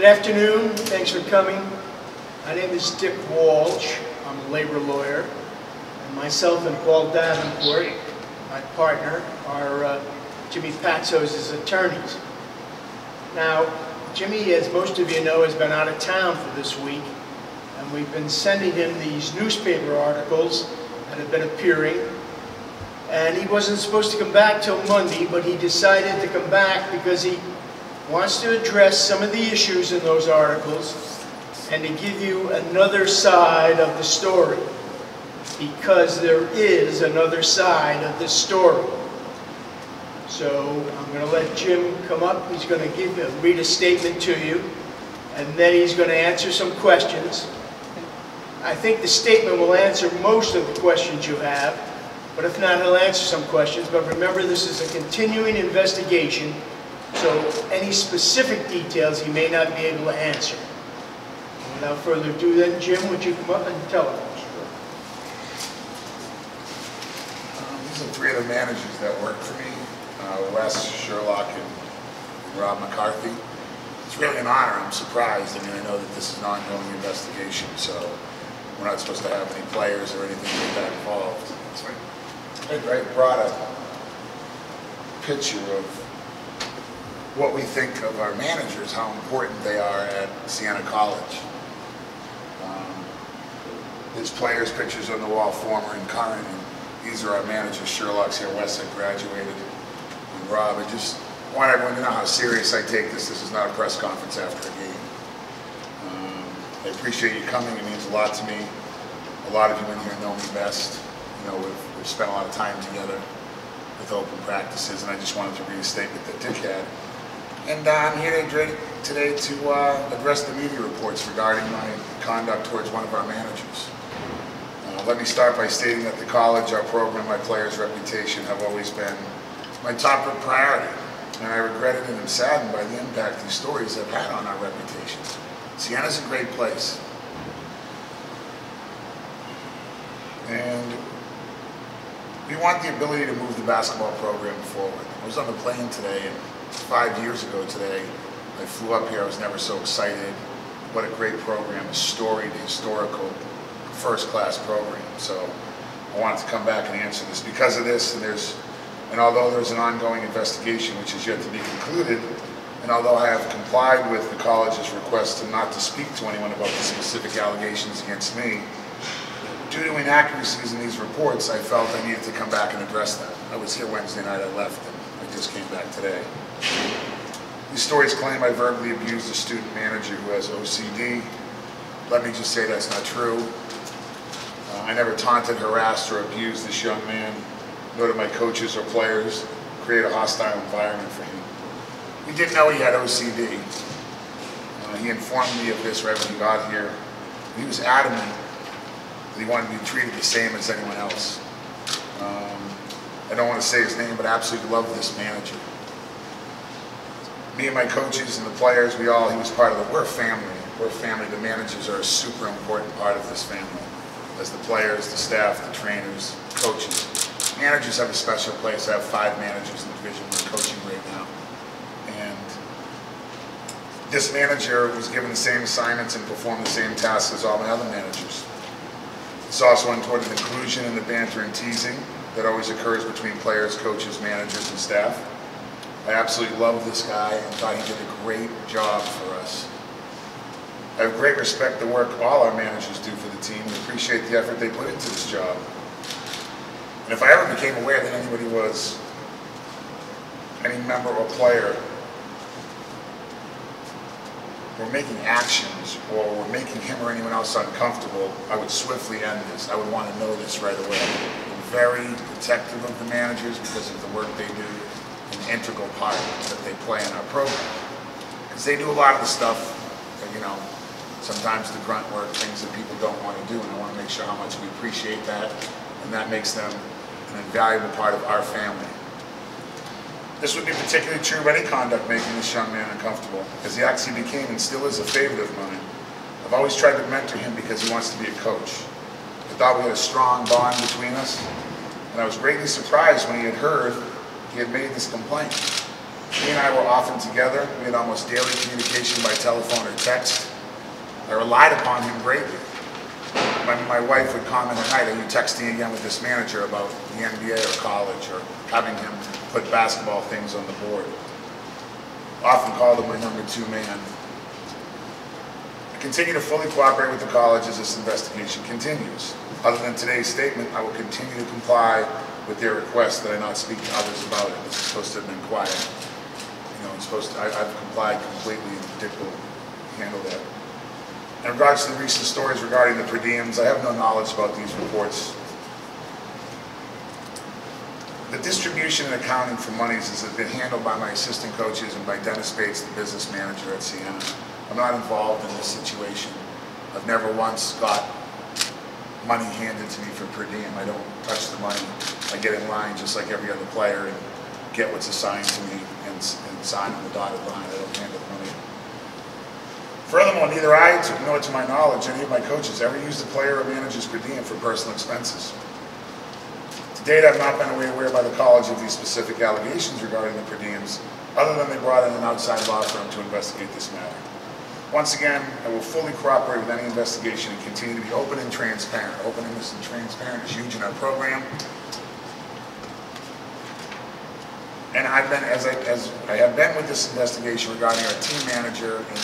Good afternoon. Thanks for coming. My name is Dick Walsh. I'm a labor lawyer. And myself and Paul Davenport, my partner, are Jimmy Patsos' attorneys. Now, Jimmy, as most of you know, has been out of town for this week, and we've been sending him these newspaper articles that have been appearing. And he wasn't supposed to come back till Monday, but he decided to come back because he wants to address some of the issues in those articles and to give you another side of the story, because there is another side of this story. So I'm going to let Jim come up. He's going to read a statement to you, and then he's going to answer some questions. I think the statement will answer most of the questions you have, but if not, he'll answer some questions. But remember, this is a continuing investigation, so any specific details he may not be able to answer. Without further ado then, Jim, would you come up and tell us? These are three of the managers that work for me, Wes, Sherlock, and Rob McCarthy. It's really an honor. I'm surprised. I mean, I know that this is an ongoing investigation, so we're not supposed to have any players or anything like that involved. So I brought a picture of what we think of our managers, how important they are at Siena College. There's players' pictures on the wall, former and current, and these are our managers. Sherlock's here, Wes had graduated, and Rob. I just want everyone to know how serious I take this. This is not a press conference after a game. I appreciate you coming. It means a lot to me. A lot of you in here know me best. You know, we've spent a lot of time together with open practices, and I just wanted to read a statement that Dick had. And I'm here today to address the media reports regarding my conduct towards one of our managers. Let me start by stating that the college, our program, my players' reputation have always been my top priority. And I regret it and am saddened by the impact these stories have had on our reputation. Siena's a great place. And we want the ability to move the basketball program forward. I was on the plane today, and 5 years ago today, I flew up here. I was never so excited. What a great program, a storied, historical, first-class program. So I wanted to come back and answer this because of this, and although there's an ongoing investigation which is yet to be concluded, and although I have complied with the college's request not to speak to anyone about the specific allegations against me, due to inaccuracies in these reports, I felt I needed to come back and address them. I was here Wednesday night, I left, and I just came back today. These stories claim I verbally abused a student manager who has OCD. Let me just say that's not true. I never taunted, harassed, or abused this young man, nor did my coaches or players create a hostile environment for him. We didn't know he had OCD. He informed me of this right when he got here. He was adamant that he wanted to be treated the same as anyone else. I don't want to say his name, but I absolutely love this manager. Me and my coaches and the players, he was part of it. We're a family. We're a family. The managers are a super important part of this family. As the players, the staff, the trainers, coaches. Managers have a special place. I have 5 managers in the division we're coaching right now. And this manager was given the same assignments and performed the same tasks as all my other managers. This also went toward an inclusion in the banter and teasing that always occurs between players, coaches, managers, and staff. I absolutely love this guy and thought he did a great job for us. I have great respect for the work all our managers do for the team and appreciate the effort they put into this job. And if I ever became aware that anybody was, any member or player, were making actions or were making him or anyone else uncomfortable, I would swiftly end this. I would want to know this right away. I'm very protective of the managers because of the work they do, an integral part that they play in our program. Because they do a lot of the stuff that, you know, sometimes the grunt work, things that people don't want to do, and I want to make sure how much we appreciate that, and that makes them an invaluable part of our family. This would be particularly true of any conduct making this young man uncomfortable, because he actually became and still is a favorite of mine. I've always tried to mentor him because he wants to be a coach. I thought we had a strong bond between us, and I was greatly surprised when he had heard he had made this complaint. He and I were often together. We had almost daily communication by telephone or text. I relied upon him greatly. My wife would comment at night, "Are you texting again with this manager about the NBA or college," or having him put basketball things on the board. Often called him my number 2 man. I continue to fully cooperate with the college as this investigation continues. Other than today's statement, I will continue to comply with their request that I not speak to others about it. This is supposed to have been quiet. You know, I've complied completely, and Dick will handle that. In regards to the recent stories regarding the per diems, I have no knowledge about these reports. The distribution and accounting for monies has been handled by my assistant coaches and by Dennis Bates, the business manager at Siena. I'm not involved in this situation. I've never once got money handed to me for per diem. I don't touch the money. I get in line just like every other player and get what's assigned to me and sign on the dotted line. I don't handle the money. Furthermore, neither I, nor to my knowledge, any of my coaches ever used a player or manager's per diem for personal expenses. To date, I've not been aware by the college of these specific allegations regarding the per diems, other than they brought in an outside law firm to investigate this matter. Once again, I will fully cooperate with any investigation and continue to be open and transparent. Openness and transparent is huge in our program. And I've been, as I have been with this investigation regarding our team manager and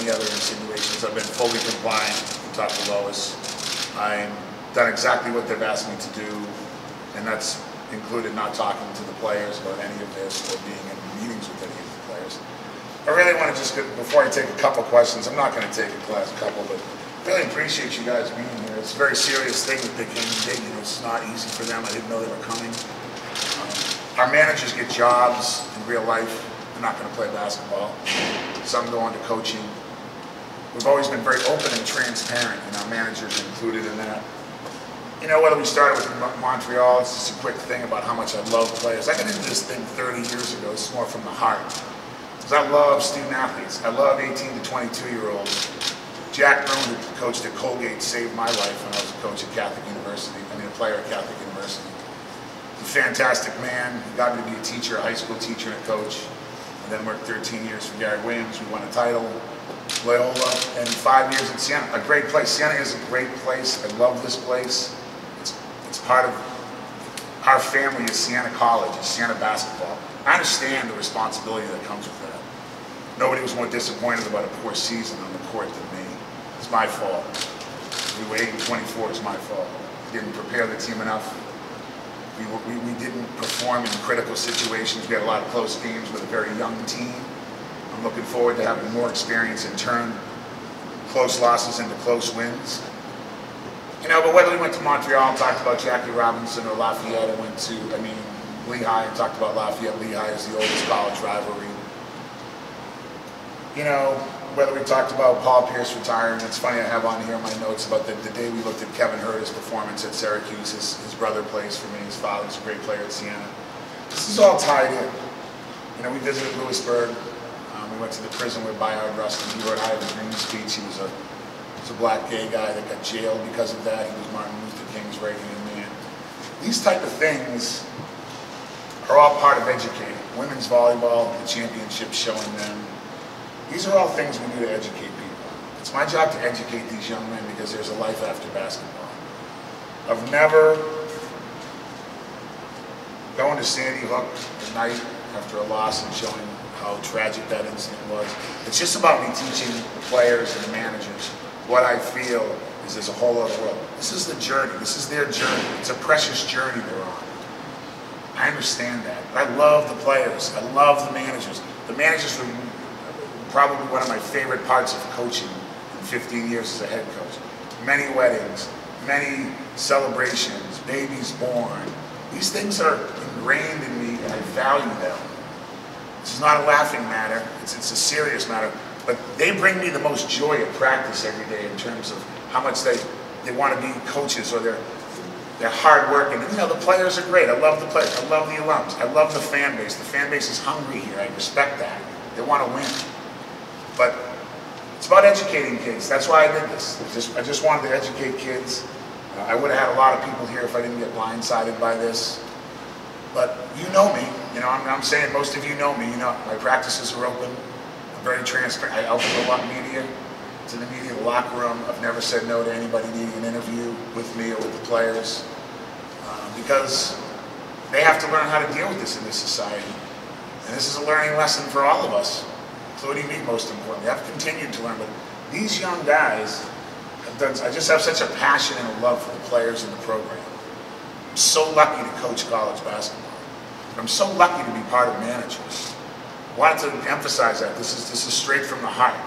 any other insinuations, I've been fully compliant from top to lowest. I've done exactly what they've asked me to do, and that's included not talking to the players about any of this or being in meetings with any of the players. I really want to just, before I take a couple questions, I'm not going to take a couple, but really appreciate you guys being here. It's a very serious thing that they came and did. You know, it's not easy for them. I didn't know they were coming. Our managers get jobs in real life. They're not going to play basketball. Some go on to coaching. We've always been very open and transparent, and our managers are included in that. You know, whether we started with Montreal, it's just a quick thing about how much I love players. I got into this thing 30 years ago. It's more from the heart. Because I love student athletes. I love 18 to 22-year-olds. Jack Brown, who coached at Colgate, saved my life when I was a coach at Catholic University. A player at Catholic University. He's a fantastic man. He got me to be a teacher, a high school teacher and a coach. And then worked 13 years for Gary Williams. We won a title. Loyola, and 5 years at Siena. A great place. Siena is a great place. I love this place. It's part of our family is Siena College, is Siena basketball. I understand the responsibility that comes with that. Nobody was more disappointed about a poor season on the court than me. It's my fault. We were 8-24, it's my fault. We didn't prepare the team enough. We didn't perform in critical situations. We had a lot of close games with a very young team. I'm looking forward to having more experience and turn close losses into close wins. You know, but whether we went to Montreal and talked about Jackie Robinson or Lafayette, I went to, Lehigh and talked about Lafayette. Lehigh is the oldest college rivalry. You know, whether we talked about Paul Pierce retiring, it's funny, I have on here my notes about the day we looked at Kevin Huerter's performance at Syracuse. His brother plays for me, his father's a great player at Siena. This is all tied in. You know, we visited Lewisburg. We went to the prison where Bayard Rustin, he wrote I Have a Dream speech. He was a black gay guy that got jailed because of that. He was Martin Luther King's right-hand man. These type of things are all part of educating. Women's volleyball, the championships showing them. These are all things we do to educate people. It's my job to educate these young men because there's a life after basketball. I've never gone to Sandy Hook at night after a loss and showing how tragic that incident was. It's just about me teaching the players and the managers what I feel is there's a whole other world. This is the journey. This is their journey. It's a precious journey they're on. I understand that. But I love the players. I love the managers. The managers were probably one of my favorite parts of coaching in 15 years as a head coach. Many weddings, many celebrations, babies born. These things are ingrained in me and I value them. This is not a laughing matter, it's a serious matter, but they bring me the most joy at practice every day in terms of how much they want to be coaches or they're hard working. And, you know, the players are great. I love the players. I love the alums. I love the fan base. The fan base is hungry here. I respect that. They want to win. But it's about educating kids. That's why I did this. I just wanted to educate kids. I would have had a lot of people here if I didn't get blindsided by this. But you know me. You know, I'm saying most of you know me. You know, my practices are open. I'm very transparent. I open a lot of media to the media, the locker room. I've never said no to anybody needing an interview with me or with the players because they have to learn how to deal with this in this society. And this is a learning lesson for all of us, including me most importantly. I've continued to learn, but these young guys have done, I just have such a passion and a love for the players in the program. I'm so lucky to coach college basketball. I'm so lucky to be part of managers. I wanted to emphasize that. This is straight from the heart.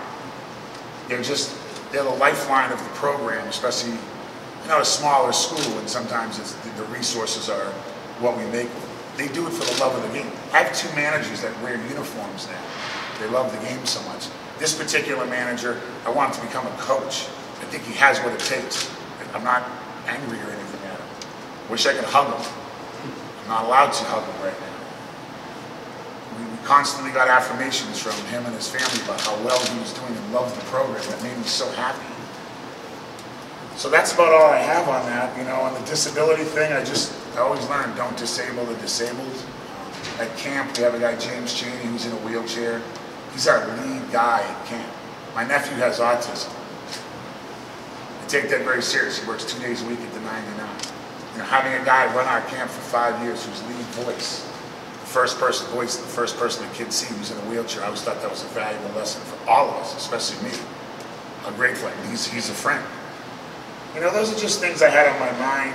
They're the lifeline of the program, especially, you know, a smaller school, and sometimes the resources are what we make. They do it for the love of the game. I have two managers that wear uniforms now. They love the game so much. This particular manager, I want him to become a coach. I think he has what it takes. I'm not angry or anything at him. Wish I could hug him. I'm not allowed to hug him right now. We constantly got affirmations from him and his family about how well he was doing and loved the program. That made me so happy. So that's about all I have on that. You know, on the disability thing, I always learn, don't disable the disabled. At camp, we have a guy, James Cheney, who's in a wheelchair. He's our lead guy at camp. My nephew has autism. I take that very seriously. He works 2 days a week at the 99. You know, having a guy run our camp for 5 years who's lead voice, the first person the kids see who's in a wheelchair, I always thought that was a valuable lesson for all of us, especially me. I'm grateful. He's a friend. You know, those are just things I had on my mind.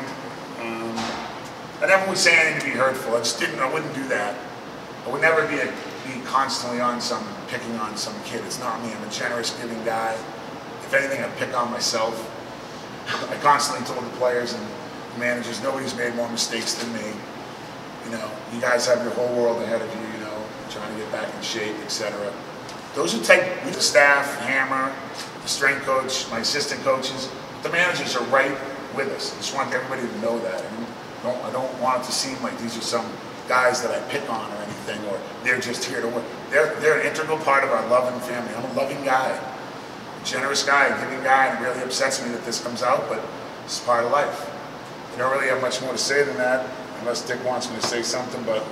I never would say anything to be hurtful. I wouldn't do that. I would never be constantly picking on some kid. It's not me. I'm a generous, giving guy. If anything, I pick on myself. I constantly told the players and the managers, nobody's made more mistakes than me. You know, you guys have your whole world ahead of you, you know, trying to get back in shape, etc. Those who we the staff, Hammer, the strength coach, my assistant coaches, the managers are right with us. I just want everybody to know that. I don't want it to seem like these are some guys that I pick on or anything, or they're just here to work. They're an integral part of our loving family. I'm a loving guy, a generous guy, a giving guy, and it really upsets me that this comes out, but it's part of life. I don't really have much more to say than that, unless Dick wants me to say something, but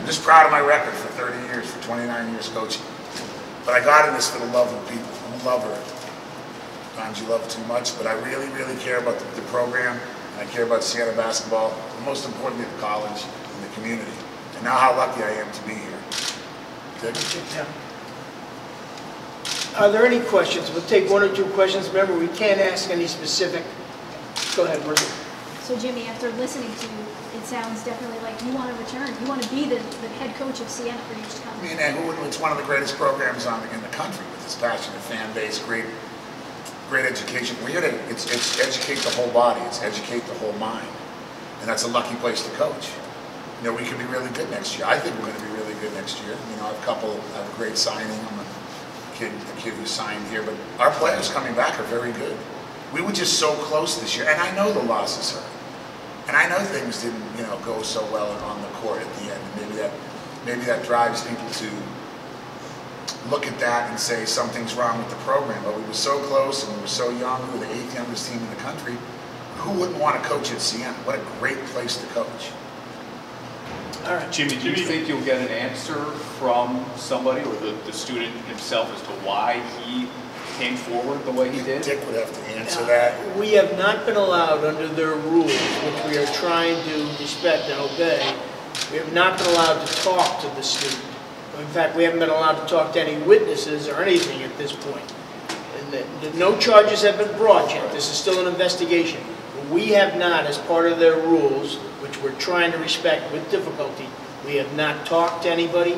I'm just proud of my record for 30 years, for 29 years coaching. But I got in this for the love of people. I'm a lover. Sometimes you love too much, but I really, really care about the program, and I care about Seattle basketball, and most importantly, the college and the community. And now how lucky I am to be here. Dick? Yeah. Are there any questions? We'll take one or two questions. Remember, we can't ask any specific. Go ahead, Martha. So Jimmy, after listening to you, it sounds definitely like you want to return. You want to be the head coach of Siena for years to come. I mean, it's one of the greatest programs in the country with its passionate fan base, great education. We're here to it's educate the whole body. It's educate the whole mind, and that's a lucky place to coach. You know, we could be really good next year. I think we're going to be really good next year. You know, I have a great signing. I'm a kid who signed here, but our players coming back are very good. We were just so close this year, and I know the losses hurt, and I know things didn't, you know, go so well on the court at the end. And maybe that drives people to look at that and say something's wrong with the program. But we were so close, and we were so young. We were the 8th youngest team in the country. Who wouldn't want to coach at Siena? What a great place to coach. All right, Jimmy, do you think you'll get an answer from somebody or the student himself as to why he came forward the way he did? Dick would have to answer that. We have not been allowed under their rules, which we are trying to respect and obey. We have not been allowed to talk to the student. In fact, we haven't been allowed to talk to any witnesses or anything at this point. And no charges have been brought yet. This is still an investigation. We have not, as part of their rules, which we're trying to respect with difficulty, we have not talked to anybody,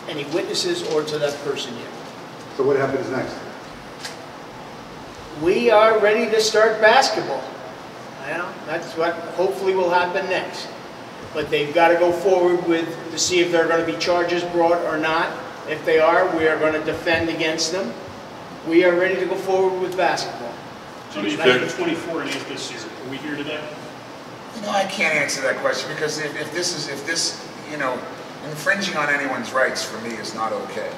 any witnesses, or to that person yet. So what happens next? We are ready to start basketball. Well, that's what hopefully will happen next. But they've got to go forward to see if there are going to be charges brought or not. If they are, we are going to defend against them. We are ready to go forward with basketball. Jimmy, you've been 24 and 8 this year. Are we here today? You know, I can't answer that question because if this, you know, infringing on anyone's rights for me is not okay.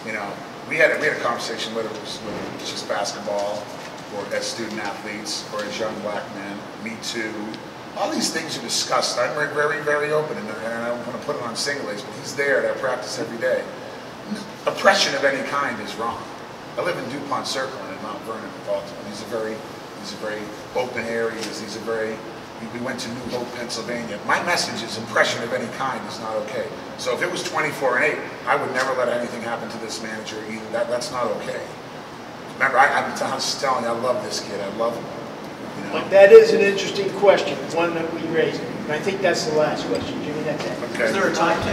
You know, we had a conversation whether it was just basketball or as student athletes or as young black men. Me too. All these things are discussed. I'm very, very open, and I don't want to put it on single A's, but he's there at our practice every day. Oppression of any kind is wrong. I live in DuPont Circle and in Mount Vernon, in Baltimore. These are very open areas. We went to New Hope, Pennsylvania. My message is oppression of any kind is not okay. So if it was 24-8, I would never let anything happen to this manager either. That's not okay. Remember, I'm telling you, I love this kid. I love him. You know? But that is an interesting question, one that we raised. And I think that's the last question, Jimmy. That's it. Okay. Is there a timetable?